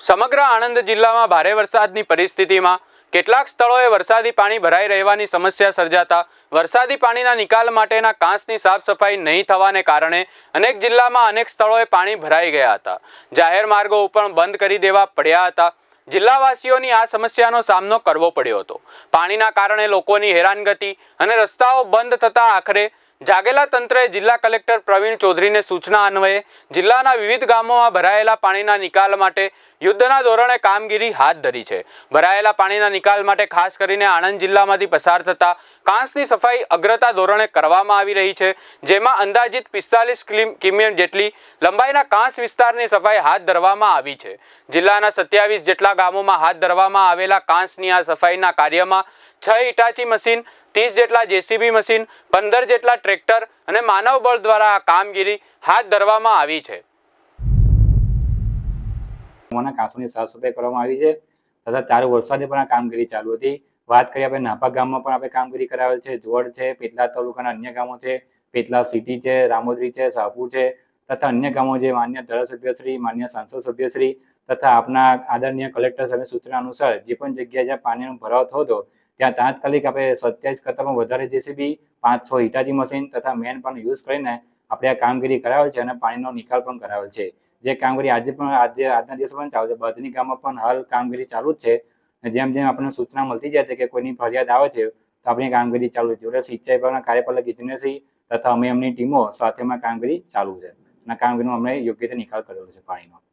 સમગ્ર આણંદ જિલ્લામાં ભારે વરસાદની પરિસ્થિતિમાં કેટલાક સ્થળોએ વરસાદી પાણી ભરાઈ રહેવાની સમસ્યા સર્જાતા વરસાદી પાણીના નિકાલ માટેના કાંસની સાફ સફાઈ નહીં થવાને કારણે અનેક જિલ્લામાં અનેક સ્થળોએ પાણી ભરાઈ ગયા હતા। જાહેર માર્ગો પણ બંધ કરી દેવા પડ્યા હતા। જિલ્લાવાસીઓની આ સમસ્યાનો સામનો કરવો પડ્યો હતો। પાણીના કારણે લોકોની હેરાનગતિ અને રસ્તાઓ બંધ થતા આખરે જાગેલા તંત્રએ જિલ્લા કલેક્ટર પ્રવીણ ચૌધરીને સૂચના અન્વયે જિલ્લાના વિવિધ ગામોમાં ભરાયેલા પાણીના નિકાલ માટે યુદ્ધના ધોરણે કામગીરી હાથ ધરી છે। ભરાયેલા પાણીના નિકાલ માટે ખાસ કરીને આણંદ જિલ્લામાંથી પસાર થતા કાંસની સફાઈ અગ્રતા ધોરણે કરવામાં આવી રહી છે, જેમાં અંદાજિત 45 કિમી જેટલી લંબાઈના કાંસ વિસ્તારની સફાઈ હાથ ધરવામાં આવી છે। જિલ્લાના 27 જેટલા ગામોમાં હાથ ધરવામાં આવેલા કાંસની આ સફાઈના કાર્યમાં 6 હિટાચી મશીન, 30 જેટલા જેસીબી મશીન, 15 જેટલા ટ્રેક્ટર અને માનવ બળ દ્વારા આ કામગીરી હાથ ધરવામાં આવી છે। કાંસોની સાફ સફાઈ કરવામાં આવી છે તથા ચાલુ વરસાદે પણ આ કામગીરી ચાલુ હતી। વાત કરીએ આપણે નાપા ગામમાં પણ આપણે કામગીરી કરાવેલ છે। જોડ છે, પેટલાદ તાલુકાના અન્ય ગામો છે, પેટલાદ સિટી છે, રામોદરી છે, શાહપુર છે તથા અન્ય ગામો જે માન્ય ધારાસભ્યશ્રી, માન્ય સાંસદ સભ્યશ્રી તથા આપના આદરણીય કલેક્ટર સાહેબની સૂચના અનુસાર જે પણ જગ્યાએ જ્યાં પાણીનો ભરાવો થયો હતો ત્યાં તાત્કાલિક આપણે 27 કરતાં પણ વધારે જેસીબી, 5-6 હિટાચી મશીન તથા મેન પણ યુઝ કરીને આપણે આ કામગીરી કરાવેલ છે અને પાણીનો નિકાલ પણ કરાવેલ છે। જે કામગીરી આજના દિવસે પણ ચાલુ છે। બધની ગામમાં પણ હાલ કામગીરી ચાલુ જ છે। જેમ જેમ આપણને સૂચના મળતી જાય છે કે કોઈની ફરિયાદ આવે છે તો આપણી કામગીરી ચાલુ છે। જોડે સિંચાઈ વિભાગના કાર્યપાલક ઇજનેરશ્રી તથા અમે એમની ટીમો સાથેમાં કામગીરી ચાલુ છે અને કામગીરીનો અમને યોગ્ય રીતે નિકાલ કરેલો છે પાણીનો।